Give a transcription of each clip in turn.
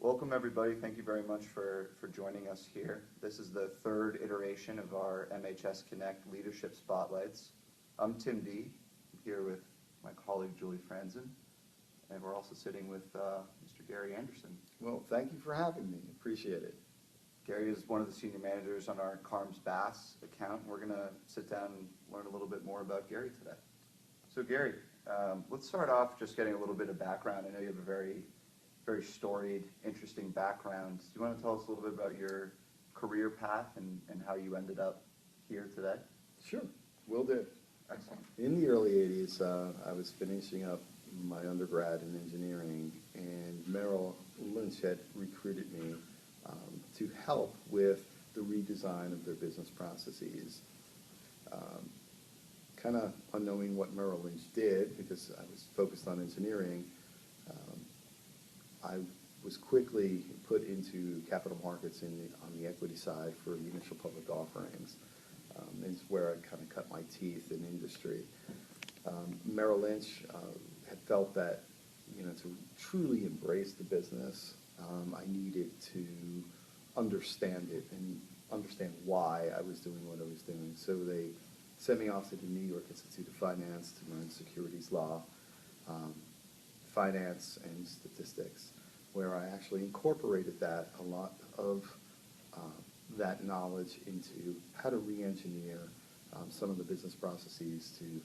Welcome everybody. Thank you very much for joining us here. This is the third iteration of our MHS Connect Leadership Spotlights. I'm Tim D. I'm here with my colleague Julie Franzen, and we're also sitting with Mr. Gary Anderson. Well, thank you for having me. Appreciate it. Gary is one of the senior managers on our Carms Bass account. We're going to sit down and learn a little bit more about Gary today. So Gary, let's start off just getting a little bit of background. I know you have a very storied, interesting background. Do you want to tell us a little bit about your career path and how you ended up here today? Sure, will do. Excellent. In the early 80s, I was finishing up my undergrad in engineering, and Merrill Lynch had recruited me to help with the redesign of their business processes. Kind of unknowing what Merrill Lynch did, because I was focused on engineering, I was quickly put into capital markets on the equity side for the initial public offerings. Is where I kind of cut my teeth in industry. Merrill Lynch had felt that, to truly embrace the business, I needed to understand it and understand why I was doing what I was doing. So they sent me off to the New York Institute of Finance to learn securities law, finance, and statistics, where I actually incorporated a lot of that knowledge into how to re-engineer some of the business processes to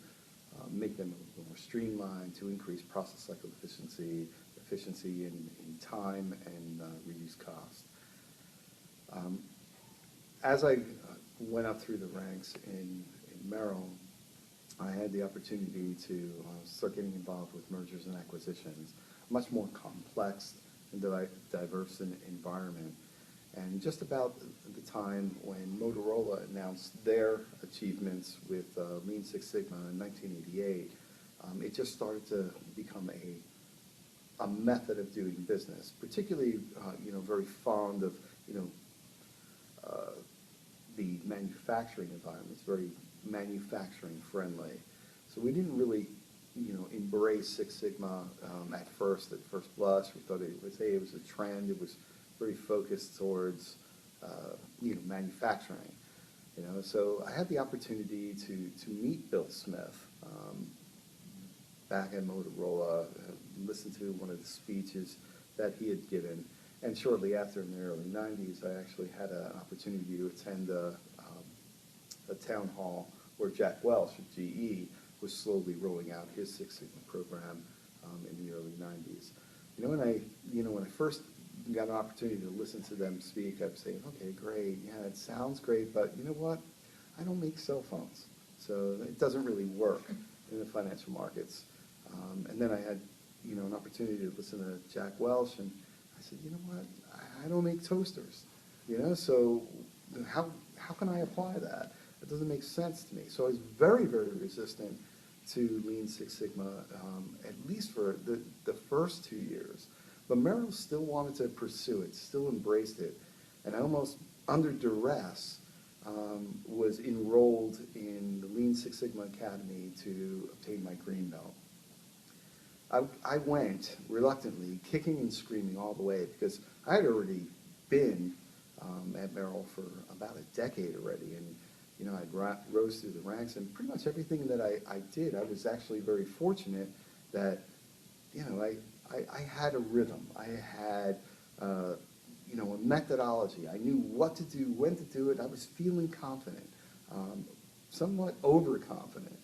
make them a little more streamlined, to increase process cycle efficiency in time, and reduce cost. As I went up through the ranks in Merrill, I had the opportunity to start getting involved with mergers and acquisitions, much more complex and diverse environment. And just about the time when Motorola announced their achievements with Lean Six Sigma in 1988, it just started to become a method of doing business, particularly very fond of the manufacturing environment. It's very manufacturing friendly. So we didn't really embrace Six Sigma at first blush. We thought it was a trend. It was very focused towards manufacturing. So I had the opportunity to meet Bill Smith back at Motorola, listen to one of the speeches that he had given, and shortly after, in the early 90s, I actually had an opportunity to attend a town hall where Jack Welch of GE was slowly rolling out his Six Sigma program in the early 90s. When I first got an opportunity to listen to them speak, I was saying, okay, great, yeah, it sounds great, but you know what? I don't make cell phones, so it doesn't really work in the financial markets. And then I had, an opportunity to listen to Jack Welch, and I said, you know what? I don't make toasters, so how can I apply that? It doesn't make sense to me. So I was very, very resistant to Lean Six Sigma, at least for the first 2 years. But Merrill still wanted to pursue it, still embraced it, and I almost, under duress, was enrolled in the Lean Six Sigma Academy to obtain my green belt. I went reluctantly, kicking and screaming all the way, because I had already been at Merrill for about a decade already, and I rose through the ranks, and pretty much everything that I did, I was actually very fortunate that, I had a rhythm. I had, a methodology. I knew what to do, when to do it. I was feeling confident, somewhat overconfident.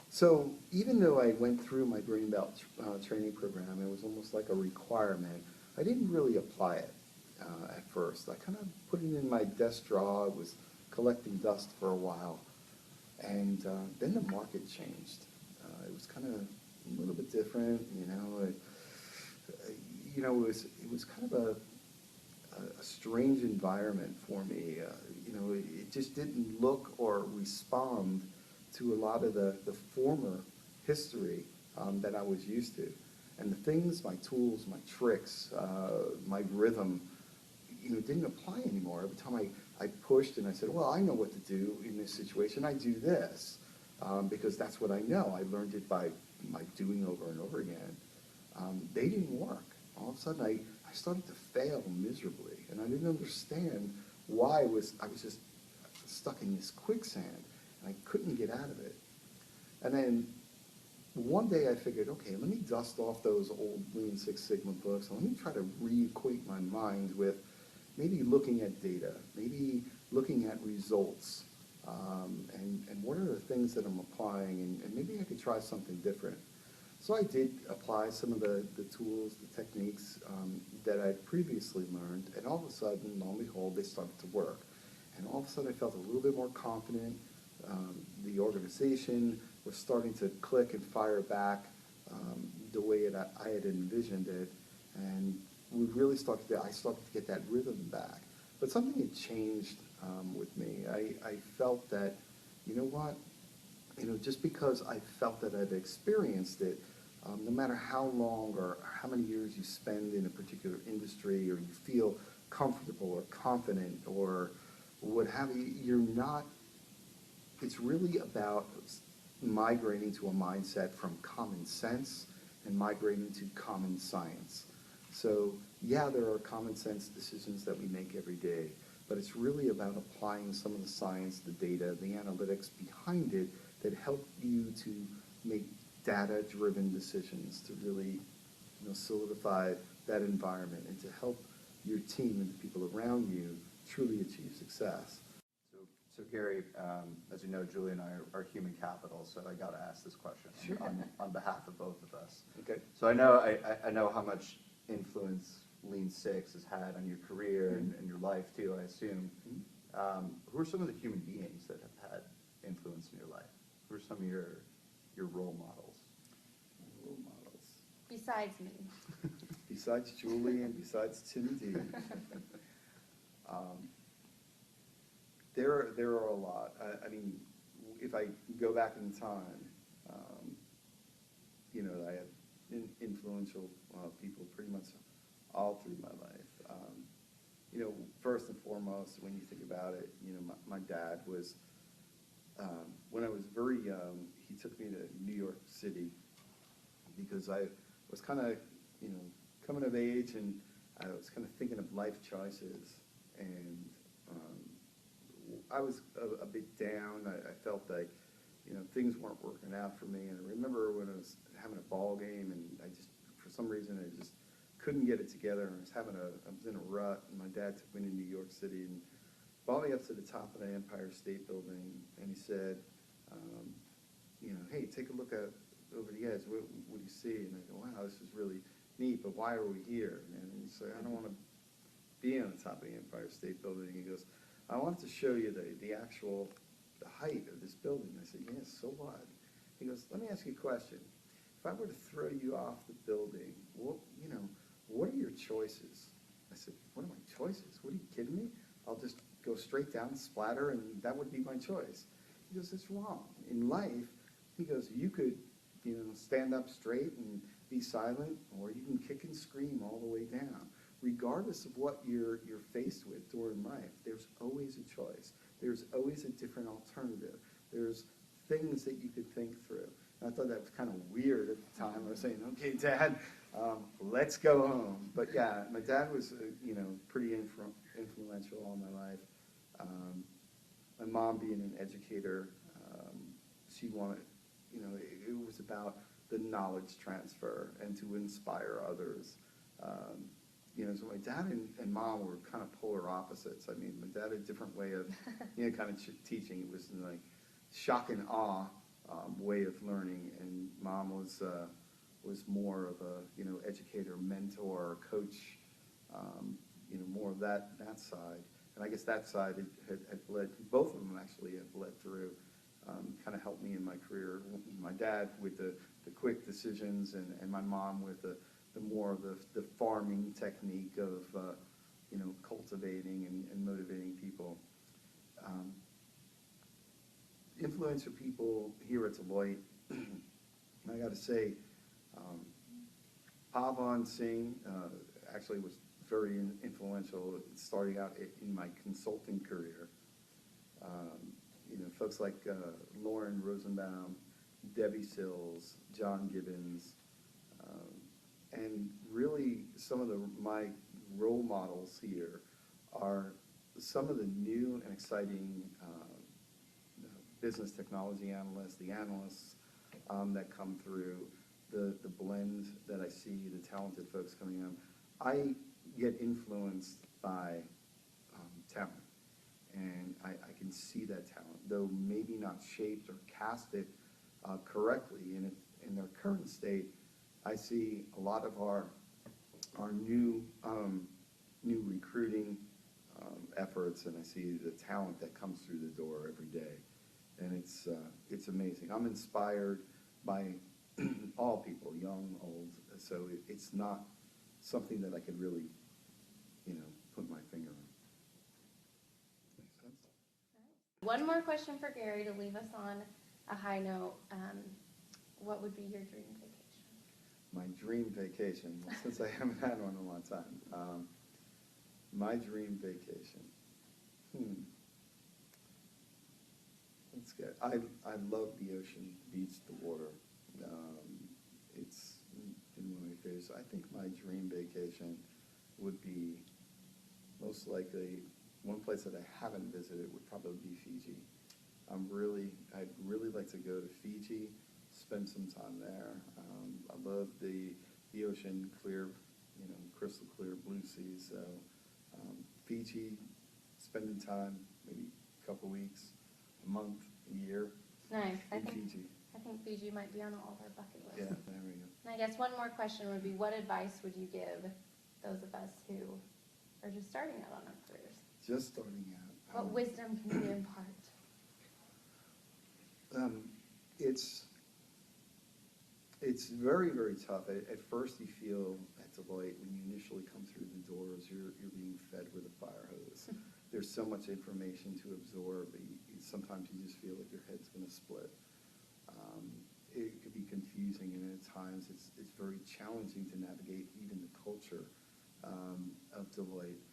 So even though I went through my green belt training program, it was almost like a requirement, I didn't really apply it at first. I kind of put it in my desk drawer. I was collecting dust for a while, and then the market changed. It was kind of a little bit different, it was kind of a strange environment for me. It just didn't look or respond to a lot of the former history that I was used to. And the things, my tools, my tricks, my rhythm, didn't apply anymore. Every time I pushed and I said, well, I know what to do in this situation, I do this, because that's what I know. I learned it by doing over and over again. They didn't work. All of a sudden, I started to fail miserably, and I didn't understand why I was just stuck in this quicksand, and I couldn't get out of it. And then one day I figured, okay, let me dust off those old Lean Six Sigma books, and let me try to reacquaint my mind with maybe looking at data, maybe looking at results, and what are the things that I'm applying, and maybe I could try something different. So I did apply some of the tools, the techniques that I'd previously learned, and all of a sudden, lo and behold, they started to work. And all of a sudden, I felt a little bit more confident. The organization was starting to click and fire back the way I had envisioned it, and I started to get that rhythm back. But something had changed with me. I felt that, you know what, just because I felt that I'd experienced it, no matter how long or how many years you spend in a particular industry, or you feel comfortable or confident or what have you, it's really about migrating to a mindset from common sense and migrating to common science. So yeah, there are common sense decisions that we make every day, but it's really about applying some of the science, the data, the analytics behind it that help you to make data-driven decisions to really solidify that environment and to help your team and the people around you truly achieve success. So Gary, as you know, Julie and I are human capital, so I got to ask this question on behalf of both of us. Okay. So I know how much influence Lean Six has had on your career and your life too, I assume. Who are some of the human beings that have had influence in your life? Who are some of your role models? Role models. Besides me. Besides Julie and besides Tim D. There are a lot. I mean, if I go back in time, I have influential people pretty much all through my life. First and foremost, when you think about it, my dad was, when I was very young, he took me to New York City because I was kind of, coming of age, and I was kind of thinking of life choices, and I was a bit down. I felt like, things weren't working out for me. And I remember when I was having a ball game, and for some reason, I just couldn't get it together. And I was in a rut, and my dad took me to New York City and brought me up to the top of the Empire State Building, and he said, hey, take a look over the edge. What do you see? And I go, wow, this is really neat, but why are we here? And he said, I don't want to be on the top of the Empire State Building. He goes, I wanted to show you the height of this building. I said, yes, so what? He goes, let me ask you a question. If I were to throw you off the building, what are your choices? I said, what are my choices? What are you kidding me? I'll just go straight down, splatter, and that would be my choice. He goes, it's wrong. In life, he goes, you could, stand up straight and be silent, or you can kick and scream all the way down. Regardless of what you're faced with during life, there's always a choice. There's always a different alternative. There's things that you could think through. And I thought that was kind of weird at the time. I was saying, okay, Dad, let's go home. But yeah, my dad was, pretty influential all my life. My mom being an educator, she wanted, it was about the knowledge transfer and to inspire others. So my dad and mom were kind of polar opposites. I mean, my dad had a different way of, kind of teaching. It was like shock and awe way of learning, and mom was more of a, educator, mentor, coach, more of that side. And I guess that side had led, both of them actually have led through, kind of helped me in my career. My dad with the quick decisions, and my mom with the more of the farming technique of, cultivating and motivating people. Influential people here at Deloitte, I got to say, Pavan Singh actually was very influential starting out in my consulting career. Folks like Lauren Rosenbaum, Debbie Sills, John Gibbons, and really some of my role models here are some of the new and exciting business technology analysts, the analysts that come through, the blend that I see, the talented folks coming in. I get influenced by talent, and I can see that talent, though maybe not shaped or casted correctly in their current state. I see a lot of our new recruiting efforts, and I see the talent that comes through the door every day, and it's amazing. I'm inspired by all people, young, old. So it's not something that I could really, put my finger on. Makes sense? One more question for Gary to leave us on a high note. What would be your dream vacation? My dream vacation, well, since I haven't had one in a long time. My dream vacation. That's good. I love the ocean, the beach, the water. It's been one of my favorites. I think my dream vacation would be most likely one place that I haven't visited would probably be Fiji. I'd really like to go to Fiji, spend some time there. I love the ocean, clear, crystal clear blue seas. So Fiji, spending time, maybe a couple weeks, a month, a year Nice. in Fiji. I think Fiji might be on all of our bucket lists. Yeah, there we go. And I guess one more question would be, what advice would you give those of us who are just starting out on our careers? Just starting out. What wisdom can you impart? It's very, very tough. At first you feel at Deloitte, when you initially come through the doors, you're being fed with a fire hose. There's so much information to absorb. Sometimes you just feel like your head's going to split. It could be confusing, and at times it's very challenging to navigate even the culture of Deloitte.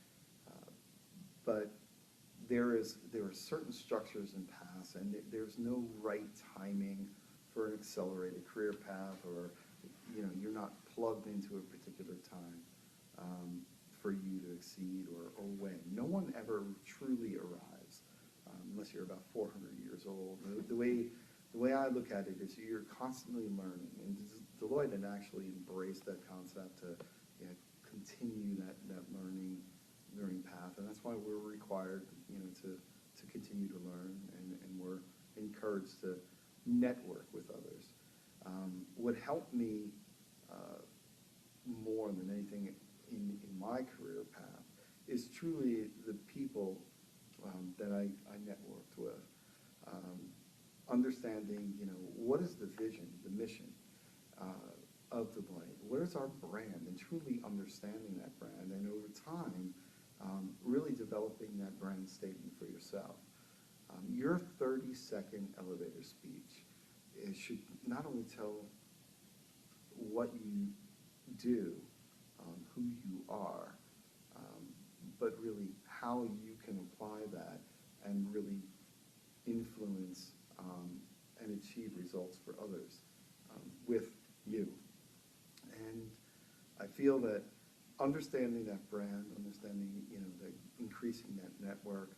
But there are certain structures and paths, and there's no right timing for an accelerated career path, or you're not plugged into a particular time for you to exceed or when. No one ever truly arrives unless you're about 400 years old. The way I look at it is you're constantly learning, and Deloitte had actually embraced that concept to continue that learning path, and that's why we're required to continue to learn, and we're encouraged to network with others. What helped me more than anything in my career path is truly the people that I networked with. Understanding, what is the vision, the mission of Deloitte? What is our brand? And truly understanding that brand, and over time, really developing that brand statement for yourself. Your 30-second elevator speech should not only tell what you do, who you are, but really how you can apply that and really influence and achieve results for others with you. And I feel that understanding that brand, understanding, that increasing that network,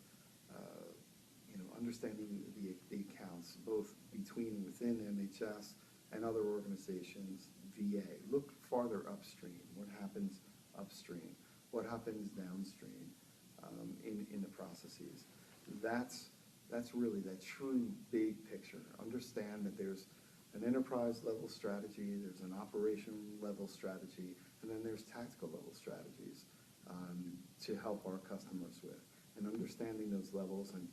understanding the accounts, both between and within MHS and other organizations, VA. Look farther upstream. What happens upstream? What happens downstream in the processes? That's really that true big picture. Understand that there's an enterprise level strategy, there's an operation level strategy, and then there's tactical level strategies to help our customers with. And understanding those levels and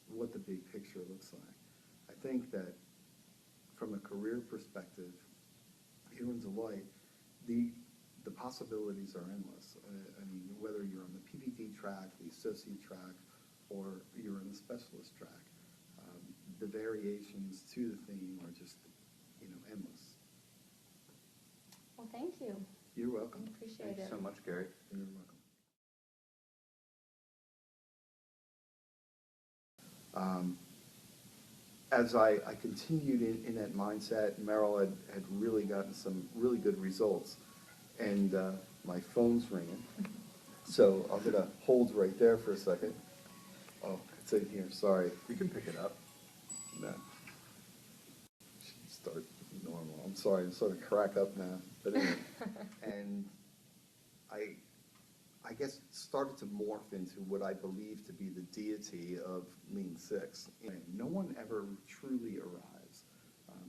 what the big picture looks like. I think that from a career perspective, here in Deloitte, the possibilities are endless. Whether you're on the PPD track, the associate track, or you're in the specialist track, the variations to the theme are just, endless. Well, thank you. You're welcome. I appreciate it. Thanks so much, Gary. You're welcome. As I continued in that mindset, Merrill had really gotten some really good results. And my phone's ringing. So I'm gonna hold right there for a second. Oh, it's in here, sorry. You can pick it up. No. Should start normal. I'm sorry, I'm starting to crack up now. But anyway, and I guess it started to morph into what I believe to be the deity of Lean Six. And no one ever truly arrives,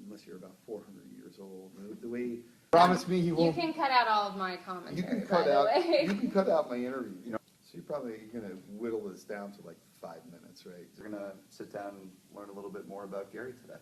unless you're about 400 years old. The way, promise me you You won't. can cut out all of my You commentary, can by cut the out. way. You can cut out my interview. You know, so you're probably gonna whittle this down to like 5 minutes, right? We're gonna sit down and learn a little bit more about Gary today.